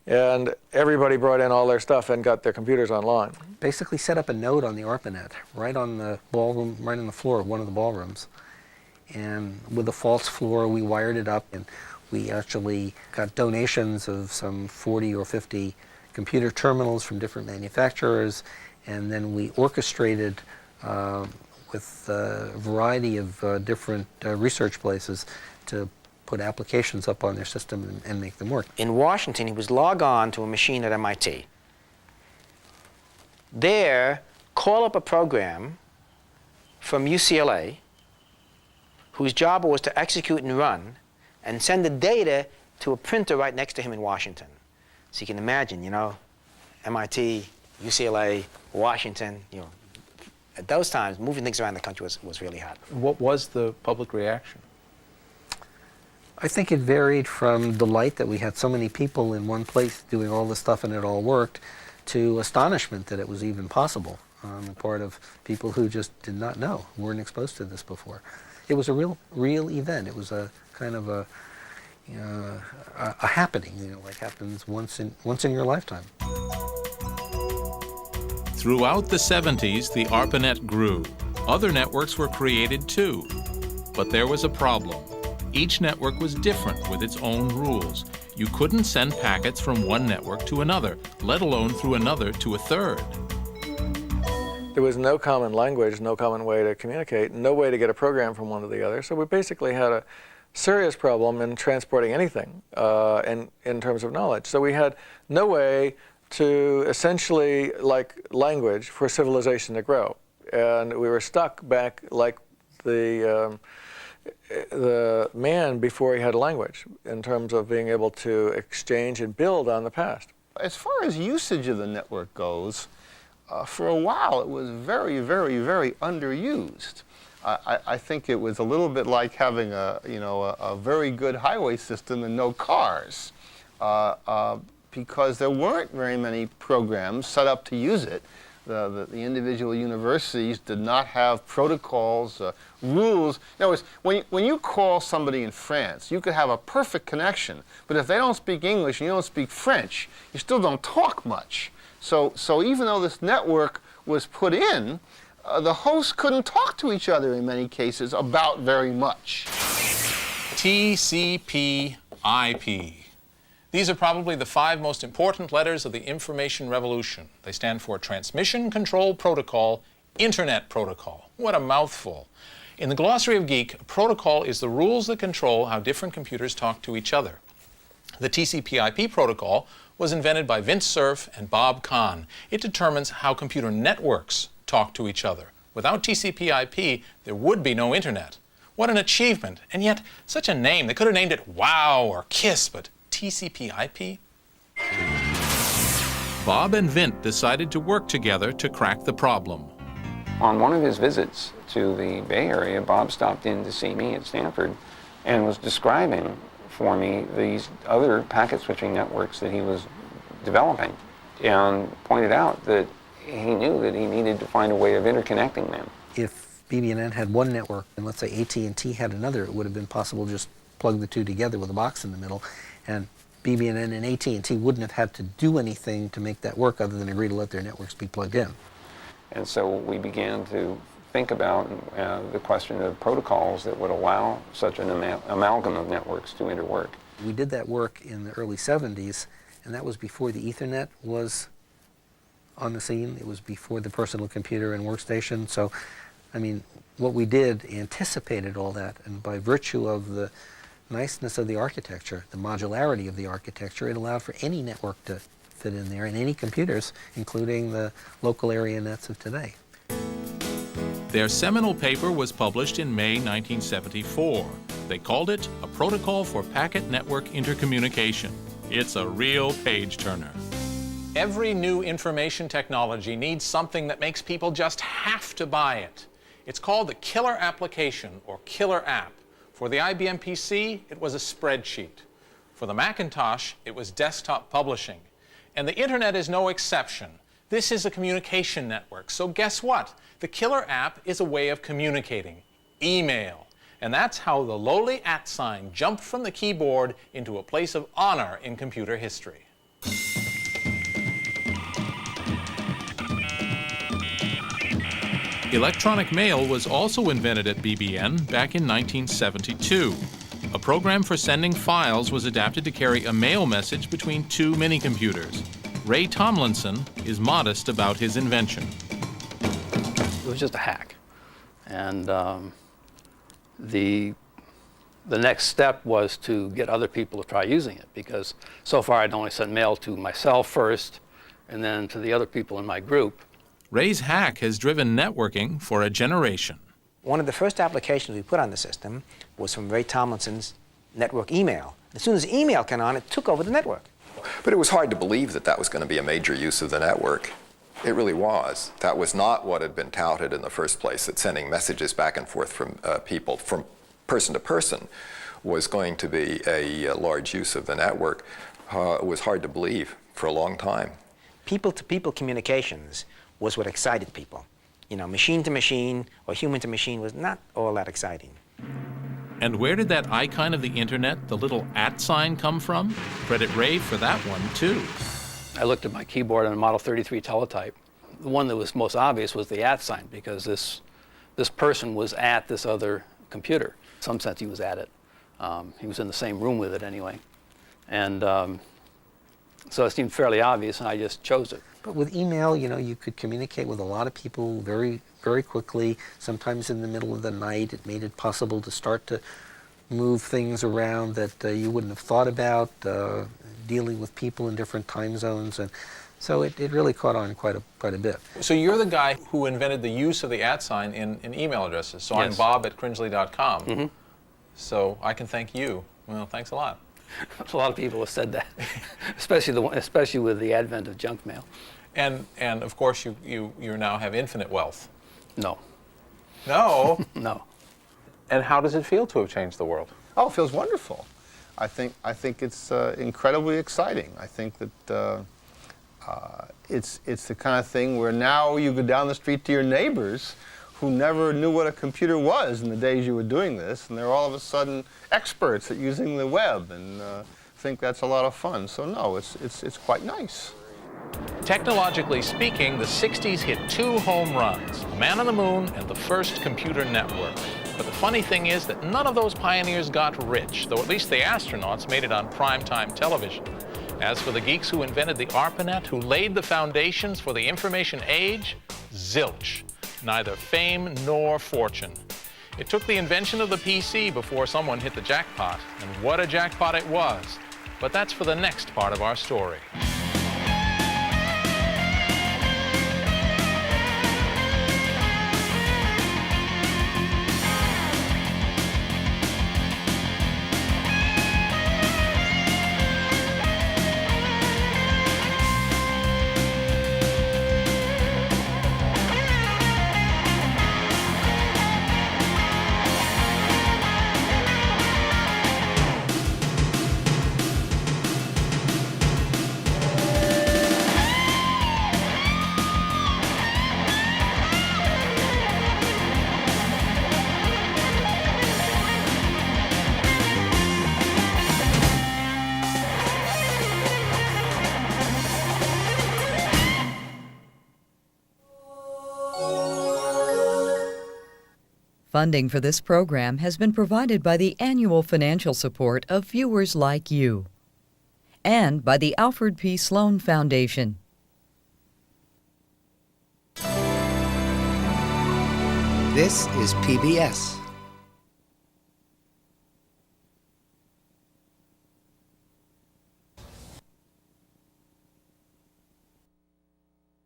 And everybody brought in all their stuff and got their computers online. Basically set up a node on the ARPANET, right on the ballroom, right on the floor of one of the ballrooms. And with a false floor, we wired it up, and we actually got donations of some 40 or 50 computer terminals from different manufacturers, and then we orchestrated with a variety of different research places to put applications up on their system and make them work. In Washington, he was log on to a machine at MIT. There, call up a program from UCLA whose job was to execute and run and send the data to a printer right next to him in Washington. So you can imagine, MIT, UCLA, Washington, at those times, moving things around the country was really hard. What was the public reaction? I think it varied from delight that we had so many people in one place doing all this stuff and it all worked, to astonishment that it was even possible on the part of people who just did not know, weren't exposed to this before. It was a real event. It was a kind of a happening, like happens once in your lifetime. Throughout the 70s, the ARPANET grew. Other networks were created too. But there was a problem. Each network was different with its own rules. You couldn't send packets from one network to another, let alone through another to a third. There was no common language, no common way to communicate, no way to get a program from one to the other. So we basically had a serious problem in transporting anything in terms of knowledge. So we had no way to essentially, like language, for civilization to grow. And we were stuck back like the man before he had a language, in terms of being able to exchange and build on the past. As far as usage of the network goes, for a while it was very, very, very underused. I think it was a little bit like having a very good highway system and no cars, because there weren't very many programs set up to use it. The individual universities did not have protocols, rules. In other words, when you call somebody in France, you could have a perfect connection, but if they don't speak English and you don't speak French, you still don't talk much. So even though this network was put in, the hosts couldn't talk to each other in many cases about very much. TCPIP. These are probably the 5 most important letters of the information revolution. They stand for Transmission Control Protocol, Internet Protocol. What a mouthful. In the Glossary of Geek, a protocol is the rules that control how different computers talk to each other. The TCPIP protocol was invented by Vint Cerf and Bob Kahn. It determines how computer networks talk to each other. Without TCPIP, there would be no internet. What an achievement, and yet such a name. They could have named it WOW or KISS, but TCPIP? Bob and Vint decided to work together to crack the problem. On one of his visits to the Bay Area, Bob stopped in to see me at Stanford and was describing for me these other packet switching networks that he was developing, and pointed out that he knew that he needed to find a way of interconnecting them. If BB&N had one network and let's say AT&T had another, it would have been possible to just plug the two together with a box in the middle, and BB&N and AT&T wouldn't have had to do anything to make that work other than agree to let their networks be plugged in. And so we began to think about the question of protocols that would allow such an amalgam of networks to interwork. We did that work in the early 70s, and that was before the Ethernet was on the scene. It was before the personal computer and workstation. So, I mean, what we did anticipated all that, and by virtue of the niceness of the architecture, the modularity of the architecture, it allowed for any network to fit in there in any computers, including the local area nets of today. Their seminal paper was published in May 1974. They called it A Protocol for Packet Network Intercommunication. It's a real page-turner. Every new information technology needs something that makes people just have to buy it. It's called the killer application or killer app. For the IBM PC, it was a spreadsheet. For the Macintosh, it was desktop publishing. And the internet is no exception. This is a communication network. So guess what? The killer app is a way of communicating. Email. And that's how the lowly @ sign jumped from the keyboard into a place of honor in computer history. Electronic mail was also invented at BBN back in 1972. A program for sending files was adapted to carry a mail message between two mini-computers. Ray Tomlinson is modest about his invention. It was just a hack. And the next step was to get other people to try using it, because so far I'd only sent mail to myself first and then to the other people in my group. Ray's hack has driven networking for a generation. One of the first applications we put on the system was from Ray Tomlinson's network email. As soon as email came on, it took over the network. But it was hard to believe that that was going to be a major use of the network. It really was. That was not what had been touted in the first place, that sending messages back and forth from people, from person to person, was going to be a large use of the network. It was hard to believe for a long time. People-to-people communications was what excited people. You know, machine to machine or human to machine was not all that exciting. And where did that icon of the internet, the little @ sign, come from? Credit Ray for that one, too. I looked at my keyboard on a Model 33 teletype. The one that was most obvious was the @ sign, because this person was at this other computer. In some sense, he was at it. He was in the same room with it anyway. And so it seemed fairly obvious, and I just chose it. But with email, you know, you could communicate with a lot of people very, very quickly, sometimes in the middle of the night. It made it possible to start to move things around that you wouldn't have thought about, dealing with people in different time zones. And so it really caught on quite a bit. So you're the guy who invented the use of the @ sign in email addresses. So Yes. I'm bob@cringely.com. Mm-hmm. So I can thank you. Well, thanks a lot. A lot of people have said that, especially with the advent of junk mail. And of course you now have infinite wealth. No. No? No. And how does it feel to have changed the world? Oh, it feels wonderful. I think it's incredibly exciting. I think that it's the kind of thing where now you go down the street to your neighbors who never knew what a computer was in the days you were doing this, and they're all of a sudden experts at using the web, and think that's a lot of fun. So no, it's quite nice. Technologically speaking, the 60s hit 2 home runs, a man on the moon and the first computer network. But the funny thing is that none of those pioneers got rich, though at least the astronauts made it on primetime television. As for the geeks who invented the ARPANET, who laid the foundations for the information age, zilch. Neither fame nor fortune. It took the invention of the PC before someone hit the jackpot, and what a jackpot it was. But that's for the next part of our story. Funding for this program has been provided by the annual financial support of viewers like you and by the Alfred P. Sloan Foundation. This is PBS.